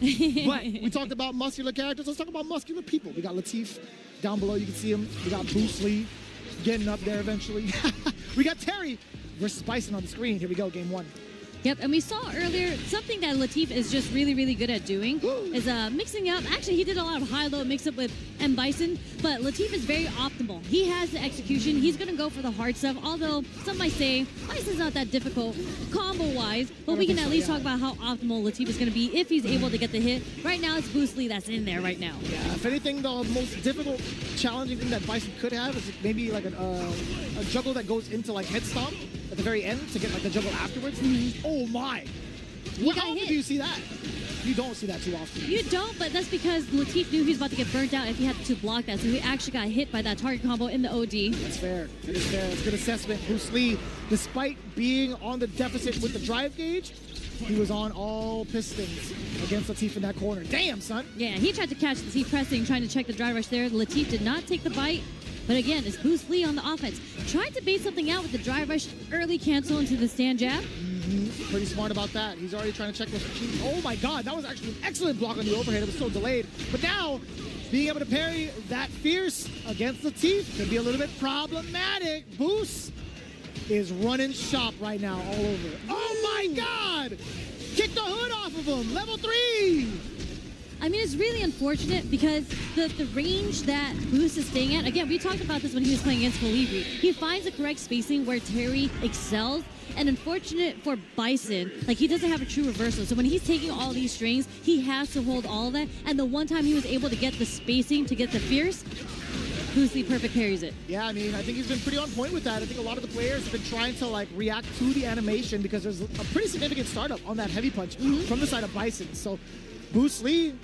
But we talked about muscular characters. Let's talk about muscular people. We got Latif down below. You can see him. We got Bruce Lee getting up there eventually. We got Terry versus Bison on the screen. Here we go, game one. Yep, and we saw earlier something that Latif is just really, really good at doing is mixing up. Actually, he did a lot of high-low mix-up with M.bison, but Latif is very optimal. He has the execution. He's going to go for the hard stuff, although some might say Bison's not that difficult combo-wise, but we can at least talk about how optimal Latif is going to be if he's able to get the hit. Right now, it's Bruce Lee that's in there right now. Yeah, if anything, the most difficult, challenging thing that Bison could have is maybe like a juggle that goes into like head stomp at the very end to get like the juggle afterwards. Oh my! How often do you see that? You don't see that too often. You don't, but that's because Latif knew he was about to get burnt out if he had to block that, so he actually got hit by that target combo in the OD. That's fair. It is fair. It's a good assessment. Bruce Lee, despite being on the deficit with the drive gauge, he was on all pistons against Latif in that corner. Damn, son! Yeah, he tried to catch Latif pressing, trying to check the drive rush there. Latif did not take the bite. But again, it's Bruce Lee on the offense. Tried to bait something out with the drive rush, early cancel into the stand jab. Pretty smart about that. He's already trying to check this machine. Oh my God, that was actually an excellent block on the overhead. It was so delayed. But now, being able to parry that fierce against Latif could be a little bit problematic. Boost is running shop right now all over. Oh my God! Kick the hood off of him. Level 3! I mean, it's really unfortunate because the range that Boost is staying at, again, we talked about this when he was playing against Colibri. He finds the correct spacing where Terry excels, and unfortunate for Bison, like he doesn't have a true reversal. So when he's taking all these strings, he has to hold all of that, and the one time he was able to get the spacing to get the fierce, Bruce Lee perfect parries it. Yeah, I mean, I think he's been pretty on point with that. I think a lot of the players have been trying to like react to the animation because there's a pretty significant startup on that heavy punch from the side of Bison. So Bruce Lee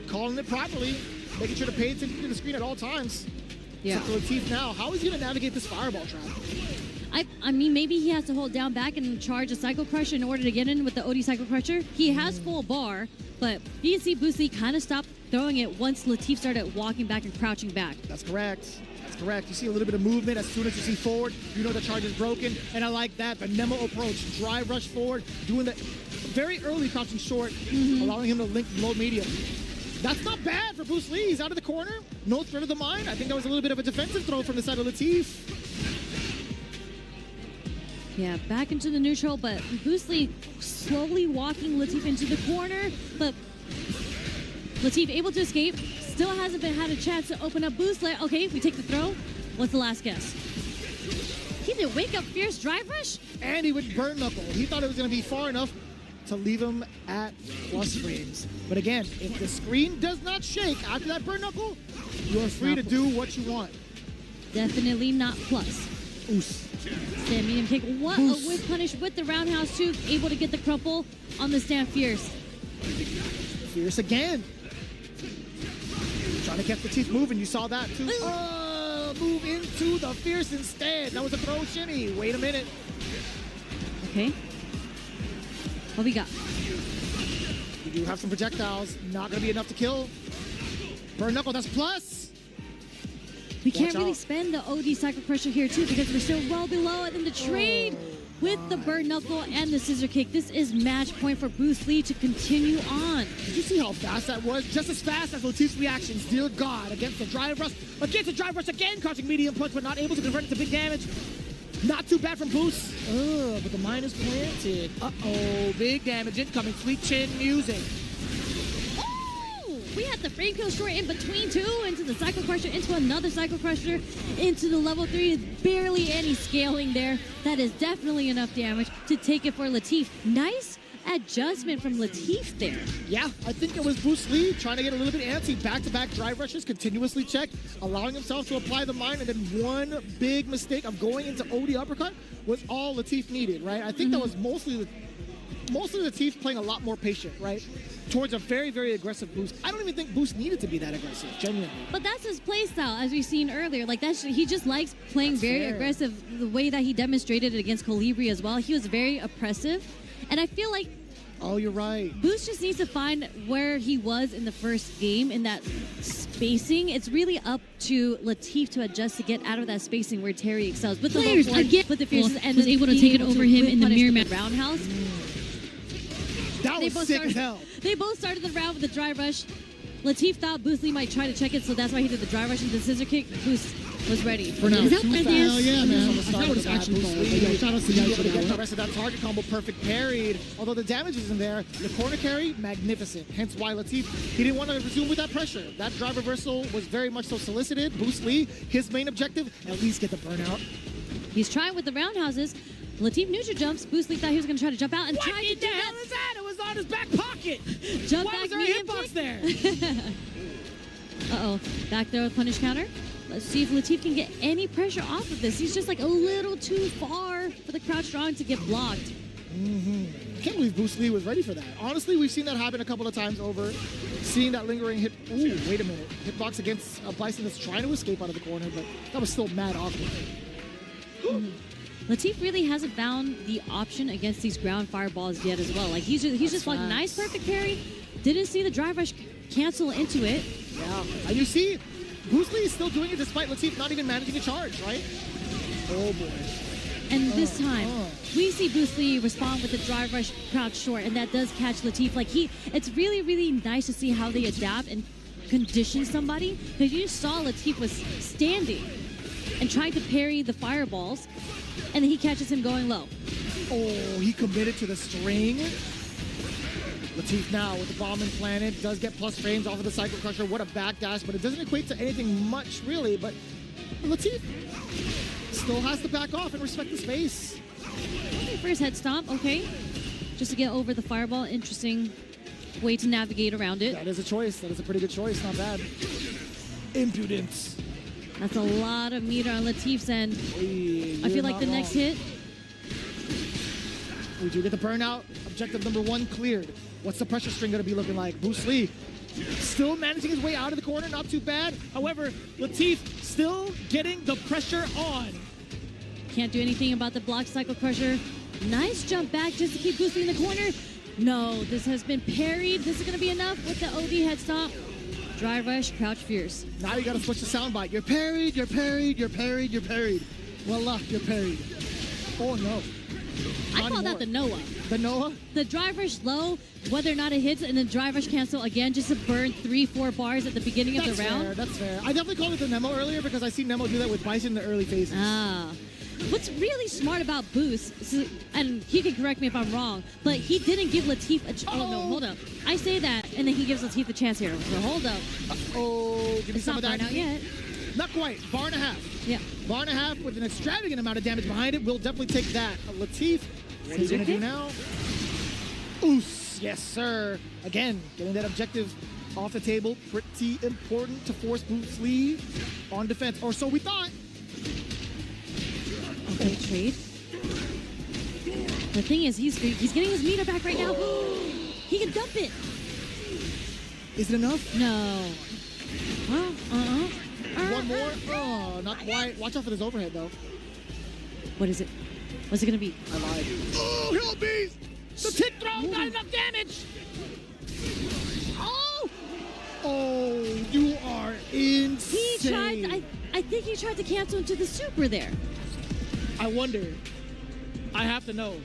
calling it properly, making sure to pay attention to the screen at all times. Yeah. So Latif now, how is he going to navigate this fireball trap? I mean, maybe he has to hold down back and charge a Cycle Crusher in order to get in with the OD Cycle Crusher. He has full bar, but you can see Bruce Lee kind of stopped throwing it once Latif started walking back and crouching back. That's correct. That's correct. You see a little bit of movement as soon as you see forward. You know the charge is broken, and I like that. The Nemo approach, drive rush forward, doing the very early crouching short, allowing him to link low medium. That's not bad for Bruce Lee. He's out of the corner. No threat of the mind. I think that was a little bit of a defensive throw from the side of Latif. Yeah, back into the neutral, but Bruce Lee slowly walking Latif into the corner, but Latif able to escape. Still hasn't had a chance to open up Bruce Lee. Okay, we take the throw. What's the last guess? He did wake up fierce drive rush? And he would burn knuckle. He thought it was going to be far enough to leave him at plus frames. But again, if the screen does not shake after that burn knuckle, you're free to do what you want. Definitely not plus. Oos. Stand medium kick. What a whip punish with the roundhouse too. Able to get the crumple on the stand fierce. Fierce again. Trying to catch the teeth moving. You saw that too. Move into the fierce instead. That was a throw shimmy. Wait a minute. Okay. What we got? You do have some projectiles. Not going to be enough to kill. Burn knuckle. That's plus. We can't really spend the OD Cycle Crusher here too because we're still well below it in the trade with the burn knuckle and the scissor kick. This is match point for Bruce Lee to continue on. Did you see how fast that was? Just as fast as Latif's reactions. Dear God, against the drive rush. Against the drive rush again, crouching medium punch, but not able to convert it to big damage. Not too bad from Bruce. But the mine is planted. Uh-oh, big damage incoming. Sweet chin music. We had the frame kill short in between two, into the Cycle Crusher, into another Cycle Crusher, into the level 3. Barely any scaling there. That is definitely enough damage to take it for Latif. Nice adjustment from Latif there. Yeah, I think it was Bruce Lee trying to get a little bit antsy. Back-to-back drive rushes, continuously checked, allowing himself to apply the mine, and then one big mistake of going into OD uppercut was all Latif needed, right? I think that was mostly Latif playing a lot more patient, right? Towards a very, very aggressive Boost. I don't even think Boost needed to be that aggressive, genuinely. But that's his play style, as we've seen earlier. Like he just likes playing very aggressive. The way that he demonstrated it against Colibri as well, he was very oppressive. And I feel like you're right. Boost just needs to find where he was in the first game in that spacing. It's really up to Latif to adjust to get out of that spacing where Terry excels. But the Players again with the fierce and was able to take it over him in the mirror match roundhouse. That they was both sick as started. hell. They both started the round with the dry rush. Latif thought Boost Lee might try to check it, so that's why he did the dry rush and the scissor kick. Boost was ready. For now, Is that too what it fast. is? Hell yeah, man. I forgot what it's actually called. But yo, shout out to Be you able for to get that the one. rest of that target combo perfect parried. Although the damage isn't there, the corner carry, magnificent. Hence why Latif, he didn't want to resume with that pressure. That drive reversal was very much so solicited. Boost Lee, his main objective, at least get the burnout. He's trying with the roundhouses. Latif neutral jumps. Boost Lee thought he was going to try to jump out and tried to do that. is that? It was on his back pocket. Jump Why back was there a medium hitbox kick. there? Uh-oh. Back there with punish counter. Let's see if Latif can get any pressure off of this. He's just like a little too far for the crouch strong to get blocked. I can't believe Boost Lee was ready for that. Honestly, we've seen that happen a couple of times over. Seeing that lingering hit. Ooh, wait a minute. Hitbox against a Bison that's trying to escape out of the corner, but that was still mad awkward. Latif really hasn't found the option against these ground fireballs yet as well. Like he's just like nice perfect parry. Didn't see the drive rush cancel into it. Yeah. And you see, Boost Lee is still doing it despite Latif not even managing a charge, right? Oh boy. And this time, we see Boost Lee respond with the drive rush crouch short, and that does catch Latif. Like it's really, really nice to see how they adapt and condition somebody. Because you just saw Latif was standing and trying to parry the fireballs, and then he catches him going low. Oh, he committed to the string. Latif now with the bomb implanted, does get plus frames off of the Cycle Crusher. What a backdash, but it doesn't equate to anything much, really. But Latif still has to back off and respect the space. Okay, first head stomp, okay. Just to get over the fireball. Interesting way to navigate around it. That is a choice. That is a pretty good choice. Not bad. Impudence. That's a lot of meter on Latif's end. Hey, I feel you're like not the next wrong. hit. We do get the burnout. Objective number 1 cleared. What's the pressure string going to be looking like? Boost Lee still managing his way out of the corner. Not too bad. However, Latif still getting the pressure on. Can't do anything about the block Cycle Crusher. Nice jump back just to keep Boost Lee in the corner. No, this has been parried. This is going to be enough with the OD head stomp. Drive rush, crouch fierce. Now you got to switch the soundbite. You're parried, you're parried, you're parried, you're parried. Voila, you're parried. Oh no. I Not call that anymore. the Noah. The Noah? The drive rush low, whether or not it hits, and then drive rush cancel again just to burn 3-4 bars at the beginning of the round. Fair, that's fair. I definitely called it the Nemo earlier because I see Nemo do that with Bison in the early phases. Ah. What's really smart about Boost, and he can correct me if I'm wrong, but he didn't give Latif a oh no, hold up. I say that, and then he gives Latif a chance here. So hold up. Oh, give me It's some not of that. burnout yet. Not quite. Bar and a half. Yeah. Bar and a half with an extravagant amount of damage behind it. We'll definitely take that. Latif, what are you Scissor going to do kick? now? Oos. Yes, sir. Again, getting that objective off the table. Pretty important to force Boost Lee on defense. Or so we thought. Okay, trade. The thing is, he's getting his meter back right now. He can dump it. Is it enough? No. Well, One more? Oh, not quite. Watch out for this overhead, though. What is it? What's it gonna be? I lied. Oh, Hill Beast! The tick throw, not enough damage! Oh! Oh, you are insane. He tried. I think he tried to cancel into the super there. I wonder. I have to know.